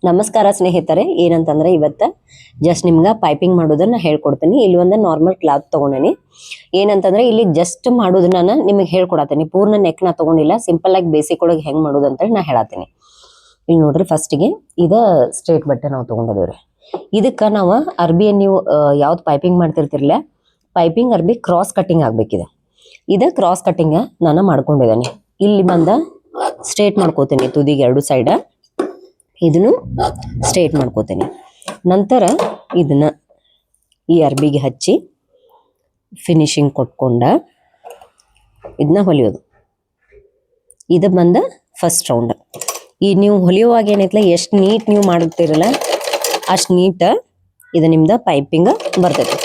ನಮಸ್ಕಾರ ಸ್ನೇಹಿತರೆ, ಏನಂತಂದ್ರೆ ಇವತ್ತ ಜಸ್ಟ್ ನಿಮ್ಗೆ ಪೈಪಿಂಗ್ ಮಾಡೋದನ್ನ ಹೇಳ್ಕೊಡ್ತೀನಿ. ಇಲ್ಲಿ ಒಂದು ನಾರ್ಮಲ್ ಕ್ಲಾತ್ ತಗೊಂಡೇನಿ. ಏನಂತಂದ್ರೆ ಇಲ್ಲಿ ಜಸ್ಟ್ ಮಾಡೋದನ್ನ ನಾನು ನಿಮಗೆ ಹೇಳ್ಕೊಡತೀನಿ. ಪೂರ್ಣ ನೆಕ್ ನಾ ತಗೊಂಡಿಲ್ಲ, ಸಿಂಪಲ್ ಆಗಿ ಬೇಸಿಕ್ ಒಳಗೆ ಹೆಂಗ್ ಮಾಡೋದು ಅಂತ ನಾ ಹೇಳತ್ತೀನಿ. ಇಲ್ಲಿ ನೋಡ್ರಿ, ಫಸ್ಟಿಗೆ ಇದ ಸ್ಟ್ರೇಟ್ ಬಟ್ಟೆ ನಾವು ತಗೊಂಡಿದೇವ್ರಿ. ಇದಕ್ಕ ನಾವು ಅರ್ಬಿ ನೀವು ಯಾವ್ದು ಪೈಪಿಂಗ್ ಮಾಡ್ತಿರ್ತಿರ್ಲ, ಪೈಪಿಂಗ್ ಅರ್ಬಿ ಕ್ರಾಸ್ ಕಟ್ಟಿಂಗ್ ಆಗ್ಬೇಕಿದೆ. ಇದ ಕ್ರಾಸ್ ಕಟ್ಟಿಂಗ್ ನಾನು ಮಾಡ್ಕೊಂಡಿದ್ದೇನೆ. ಇಲ್ಲಿ ಬಂದ ಸ್ಟ್ರೇಟ್ ಮಾಡ್ಕೋತೀನಿ ತುದಿಗೆ ಎರಡು ಸೈಡ್. ಇದನ್ನು ಸ್ಟ್ರೇಟ್ ಮಾಡ್ಕೋತೀನಿ. ನಂತರ ಇದನ್ನ ಈ ಅರ್ಬಿಗೆ ಹಚ್ಚಿ ಫಿನಿಶಿಂಗ್ ಕೊಟ್ಕೊಂಡ ಇದನ್ನ ಹೊಲಿಯೋದು. ಇದು ಬಂದ ಫಸ್ಟ್ ರೌಂಡ್. ಈ ನೀವು ಹೊಲಿಯುವಾಗ ಏನೈತಲ್ಲ, ಎಷ್ಟು ನೀಟ್ ನೀವು ಮಾಡುತ್ತೀರಲ್ಲ ಅಷ್ಟು ನೀಟ್ ಇದು ನಿಮ್ದ ಪೈಪಿಂಗ್ ಬರ್ತೈತಿ.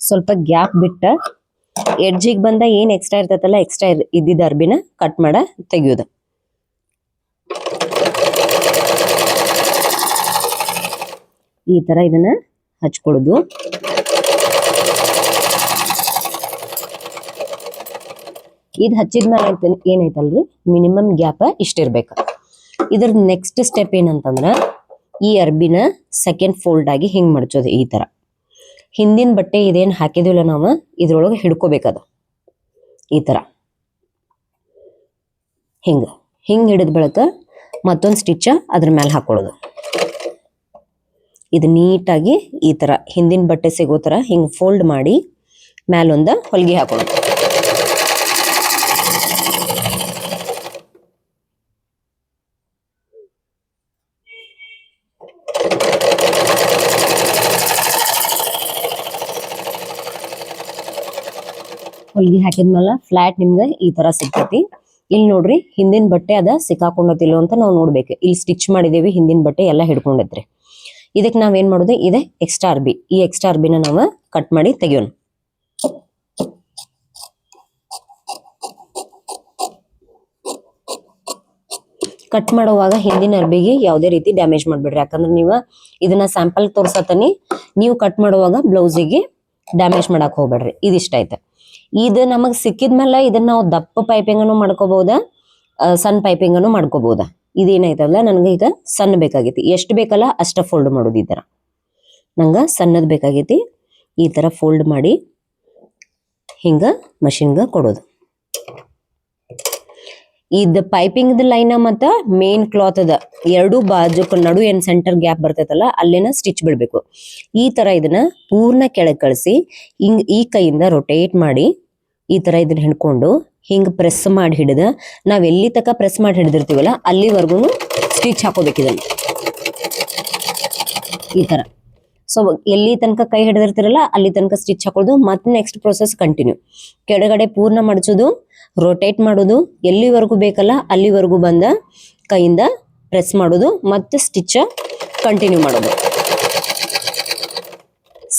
ಸ್ವಲ್ಪ ಗ್ಯಾಪ್ ಬಿಟ್ಟ ಎಡ್ಜಿಗೆ ಬಂದ ಏನ್ ಎಕ್ಸ್ಟ್ರಾ ಇರ್ತೈತಲ್ಲ, ಎಕ್ಸ್ಟ್ರಾ ಇದ್ದಿದ್ದ ಅರ್ಬಿನ ಕಟ್ ಮಾಡ ತೆಗಿಯೋದು. ಈ ತರ ಇದನ್ನ ಹಚ್ಕೊಳ್ಳೋದು. ಇದು ಹಚ್ಚಿದ್ಮೇಲೆ ಏನೈತಲ್ರಿ, ಮಿನಿಮಮ್ ಗ್ಯಾಪ್ ಇಷ್ಟಿರ್ಬೇಕು. ಇದ್ರ ನೆಕ್ಸ್ಟ್ ಸ್ಟೆಪ್ ಏನಂತಂದ್ರ, ಈ ಅರ್ಬಿನ ಸೆಕೆಂಡ್ ಫೋಲ್ಡ್ ಆಗಿ ಹಿಂಗ್ ಮಡ್ಚೋದು. ಈ ತರ ಹಿಂದಿನ ಬಟ್ಟೆ ಇದೇನ್ ಹಾಕಿದಿಲ್ಲ ನಾವು, ಇದ್ರೊಳಗೆ ಹಿಡ್ಕೋಬೇಕದ. ಈ ತರ ಹಿಂಗ ಹಿಡಿದ ಬಳಿಕ ಮತ್ತೊಂದು ಸ್ಟಿಚ್ ಅದ್ರ ಮೇಲೆ ಹಾಕೊಳ್ಳೋದು. ಇದು ನೀಟಾಗಿ ಈ ತರ ಹಿಂದಿನ ಬಟ್ಟೆ ಸಿಗೋ ತರ ಹಿಂಗ್ ಫೋಲ್ಡ್ ಮಾಡಿ ಮ್ಯಾಲೊಂದ ಹೊಲಿಗೆ ಹಾಕೊಳ್ಳೋದು. ಹೊಲಿಗೆ ಹಾಕಿದ್ಮೇಲೆ ಫ್ಲಾಟ್ ನಿಮ್ಗೆ ಈ ತರ ಸಿಗ್ತೈತಿ. ಇಲ್ಲಿ ನೋಡ್ರಿ, ಹಿಂದಿನ ಬಟ್ಟೆ ಅದ ಸಿಕ್ಕಾಕೊಂಡತಿಲ್ಲ ಅಂತ ನಾವು ನೋಡ್ಬೇಕು. ಇಲ್ಲಿ ಸ್ಟಿಚ್ ಮಾಡಿದೇವಿ, ಹಿಂದಿನ ಬಟ್ಟೆ ಎಲ್ಲ ಹಿಡ್ಕೊಂಡೈತ್ರಿ. ಇದಕ್ಕೆ ನಾವೇನ್ ಮಾಡೋದು, ಇದೆ ಎಕ್ಸ್ಟ್ರಾ ಅರ್ಬಿ. ಈ ಎಕ್ಸ್ಟ್ರಾ ಅರ್ಬಿನ ನಾವು ಕಟ್ ಮಾಡಿ ತೆಗಿಯೋಣ. ಕಟ್ ಮಾಡುವಾಗ ಹಿಂದಿನ ಅರ್ಬಿಗೆ ಯಾವುದೇ ರೀತಿ ಡ್ಯಾಮೇಜ್ ಮಾಡ್ಬಿಡ್ರಿ. ಯಾಕಂದ್ರೆ ನೀವು ಇದನ್ನ ಸ್ಯಾಂಪಲ್ ತೋರ್ಸತನಿ, ನೀವು ಕಟ್ ಮಾಡುವಾಗ ಬ್ಲೌಸಿಗೆ ಡ್ಯಾಮೇಜ್ ಮಾಡಕ್ ಹೋಗ್ಬೇಡ್ರಿ. ಇದಿಷ್ಟ ಆಯ್ತು. ಇದು ನಮಗ್ ಸಿಕ್ಕಿದ್ಮೇಲೆ ಇದನ್ನ ನಾವು ದಪ್ಪ ಪೈಪಿಂಗ್ ಅನ್ನು ಮಾಡ್ಕೋಬಹುದ, ಸಣ್ಣ ಪೈಪಿಂಗ್ ಅನ್ನು ಮಾಡ್ಕೋಬಹುದ. ಇದೇನಾಯ್ತಲ್ಲ, ನನ್ಗೆ ಈಗ ಸಣ್ಣ ಬೇಕಾಗೈತಿ. ಎಷ್ಟು ಬೇಕಲ್ಲ ಅಷ್ಟ ಫೋಲ್ಡ್ ಮಾಡೋದು. ಈ ತರ ನಂಗ ಸಣ್ಣದ್ ಬೇಕಾಗೈತಿ. ಈ ತರ ಫೋಲ್ಡ್ ಮಾಡಿ ಹಿಂಗ ಮಷಿನ್ಗ ಕೊಡೋದು. ಇದ್ ಪೈಪಿಂಗ್ ಲೈನ್ ಮತ್ತ ಮೇನ್ ಕ್ಲಾತ್ ಅದ ಎರಡು ಬಾಜುಕ್ ನಡು ಏನ್ ಸೆಂಟರ್ ಗ್ಯಾಪ್ ಬರ್ತೈತಲ್ಲ, ಅಲ್ಲೇನ ಸ್ಟಿಚ್ ಬಿಡ್ಬೇಕು. ಈ ತರ ಇದನ್ನ ಪೂರ್ಣ ಕೆಳಗೆ ಕಳಿಸಿ ಹಿಂಗ್ ಈ ಕೈಯಿಂದ ರೊಟೇಟ್ ಮಾಡಿ ಈ ತರ ಇದನ್ನ ಹಿಡ್ಕೊಂಡು ಹಿಂಗ್ ಪ್ರೆಸ್ ಮಾಡಿ ಹಿಡಿದ, ನಾವ್ ಎಲ್ಲಿ ತಕ ಪ್ರೆಸ್ ಮಾಡಿ ಹಿಡಿದಿರ್ತೀವಲ್ಲ ಅಲ್ಲಿವರೆಗೂ ಸ್ಟಿಚ್ ಹಾಕೋಬೇಕಿದನ್ನ ಈ ತರ. ಸೊ ಎಲ್ಲಿ ತನಕ ಕೈ ಹಿಡಿದಿರ್ತಿರಲ್ಲ ಅಲ್ಲಿ ತನಕ ಸ್ಟಿಚ್ ಹಾಕೊಳ್ಳೋದು. ಮತ್ತೆ ನೆಕ್ಸ್ಟ್ ಪ್ರೊಸೆಸ್ ಕಂಟಿನ್ಯೂ. ಕೆಳಗಡೆ ಪೂರ್ಣ ಮಡಚೋದು, ರೊಟೇಟ್ ಮಾಡೋದು, ಎಲ್ಲಿವರೆಗೂ ಬೇಕಲ್ಲ ಅಲ್ಲಿವರೆಗೂ ಬಂದ ಕೈಯಿಂದ ಪ್ರೆಸ್ ಮಾಡೋದು, ಮತ್ತೆ ಸ್ಟಿಚ್ ಕಂಟಿನ್ಯೂ ಮಾಡೋದು.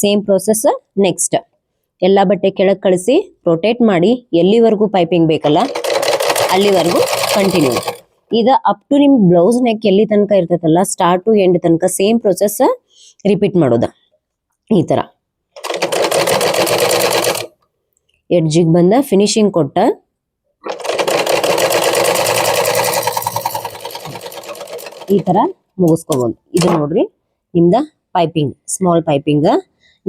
Same process next. ಎಲ್ಲ ಬಟ್ಟೆ ಕೆಳಗೆ ಕಳಿಸಿ ರೊಟೇಟ್ ಮಾಡಿ ಎಲ್ಲಿವರೆಗೂ ಪೈಪಿಂಗ್ ಬೇಕಲ್ಲ ಅಲ್ಲಿವರೆಗೂ ಕಂಟಿನ್ಯೂ. ಈಗ ಅಪ್ ಟು ನಿಮ್ ಬ್ಲೌಸ್ ನೆಕ್ ಎಲ್ಲಿ ತನಕ ಇರ್ತೈತಲ್ಲ, ಸ್ಟಾರ್ಟ್ ಟು ಎಂಡ್ ತನಕ ಸೇಮ್ ಪ್ರೊಸೆಸ್ ರಿಪೀಟ್ ಮಾಡೋದ. ಈ ತರ ಎಡ್ಜಿಗೆ ಬಂದ ಫಿನಿಶಿಂಗ್ ಕೊಟ್ಟ ಈ ತರ ಮುಗಿಸ್ಕೋಬಹುದು. ಇದು ನೋಡ್ರಿ ನಿಮ್ದ ಪೈಪಿಂಗ್, ಸ್ಮಾಲ್ ಪೈಪಿಂಗ್.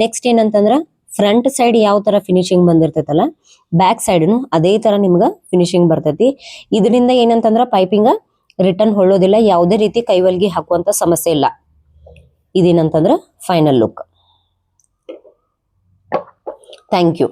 ನೆಕ್ಸ್ಟ್ ಏನಂತಂದ್ರ, ಫ್ರಂಟ್ ಸೈಡ್ ಯಾವ ತರ ಫಿನಿಶಿಂಗ್ ಬಂದಿರ್ತೈತಲ್ಲ, ಬ್ಯಾಕ್ ಸೈಡ್ನು ಅದೇ ತರ ನಿಮ್ಗ ಫಿನಿಶಿಂಗ್ ಬರ್ತೈತಿ. ಇದರಿಂದ ಏನಂತಂದ್ರ ಪೈಪಿಂಗ್ ರಿಟರ್ನ್ ಹೊಳ್ಳೋದಿಲ್ಲ, ಯಾವುದೇ ರೀತಿ ಕೈವಲ್ಗಿ ಹಾಕುವಂತ ಸಮಸ್ಯೆ ಇಲ್ಲ. ಇದೇನಂತಂದ್ರ ಫೈನಲ್ ಲುಕ್. Thank you.